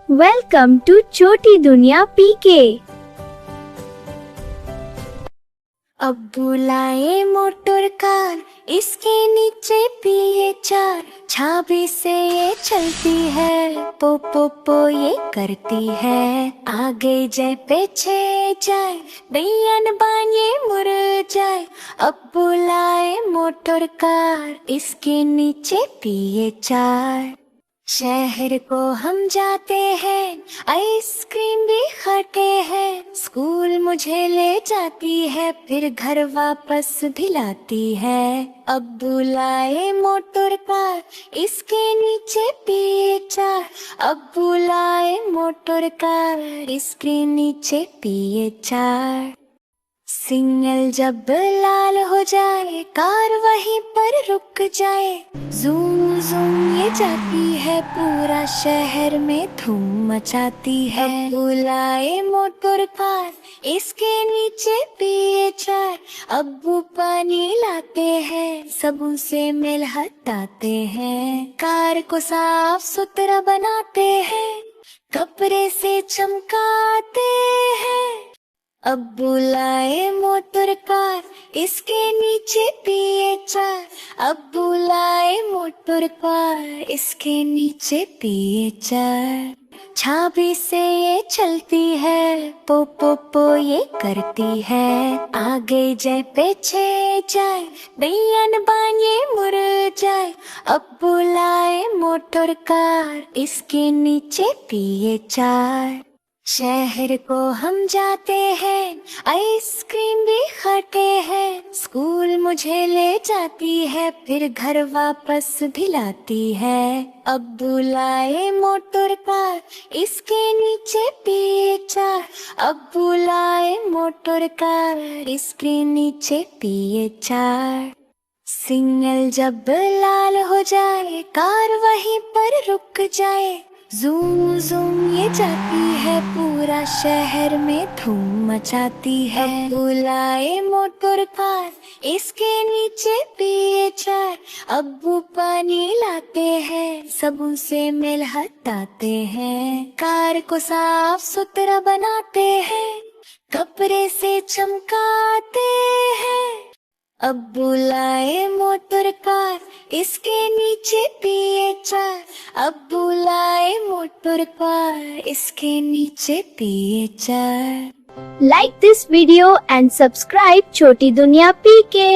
Welcome to छोटी दुनिया पीके। अब्बू लाए मोटर कार, इसके नीचे पिए चार। चाबी से ये चलती है, पो पो पो ये करती है। आगे जाए पीछे जाए, दैयन बान ये मुड़ जाए। अब्बू लाए मोटर कार, इसके नीचे पिए चार। शहर को हम जाते हैं, आइसक्रीम भी खाते हैं। स्कूल मुझे ले जाती है, फिर घर वापस भी लाती है। अब्बू लाए मोटर कार, इसके नीचे पिए चार। अब्बू लाए मोटर कार, इसके नीचे पिए चार। सिग्नल जब लाल हो जाए, कार वहीं पर रुक जाए। जूम जूम ये जाती है, पूरा शहर में धूम मचाती है। बुलाए मोटर कार, इसके नीचे पिए चार। अब्बू पानी लाते हैं, सबों से मेल हटाते हैं। कार को साफ सुथरा बनाते हैं, कपड़े से चमकाते हैं। अब्बू लाए मोटर कार, इसके नीचे पिए चार। अब्बू लाए मोटर कार, इसके नीचे पिए चार। चाबी से ये चलती है, पो पो पो ये करती है। आगे जाए पीछे जाए, दैयन बान ये मुड़ जाए। अब्बू लाए मोटर कार, इसके नीचे पिए चार। शहर को हम जाते हैं, आइसक्रीम भी खाते हैं। स्कूल मुझे ले जाती है, फिर घर वापस भी लाती है। अब्बू लाए मोटर कार, इसके नीचे पिए चार। अब्बू लाए मोटर कार, इसके नीचे पिए चार। सिग्नल जब लाल हो जाए, कार वहीं पर रुक जाए। जूम जूम ये जाती है, पूरा शहर में धूम मचाती है। बुलाए मोटर कार, इसके नीचे पिए चार। अब्बू पानी लाते हैं, सबों से मेल हटाते हैं। कार को साफ सुथरा बनाते हैं, कपड़े से चमकाते हैं। अब्बू लाए मोटर कार, इसके नीचे पिए चार। अब्बू लाए मोटर कार, इसके नीचे पिए चार। Like this video and subscribe छोटी दुनिया पीके।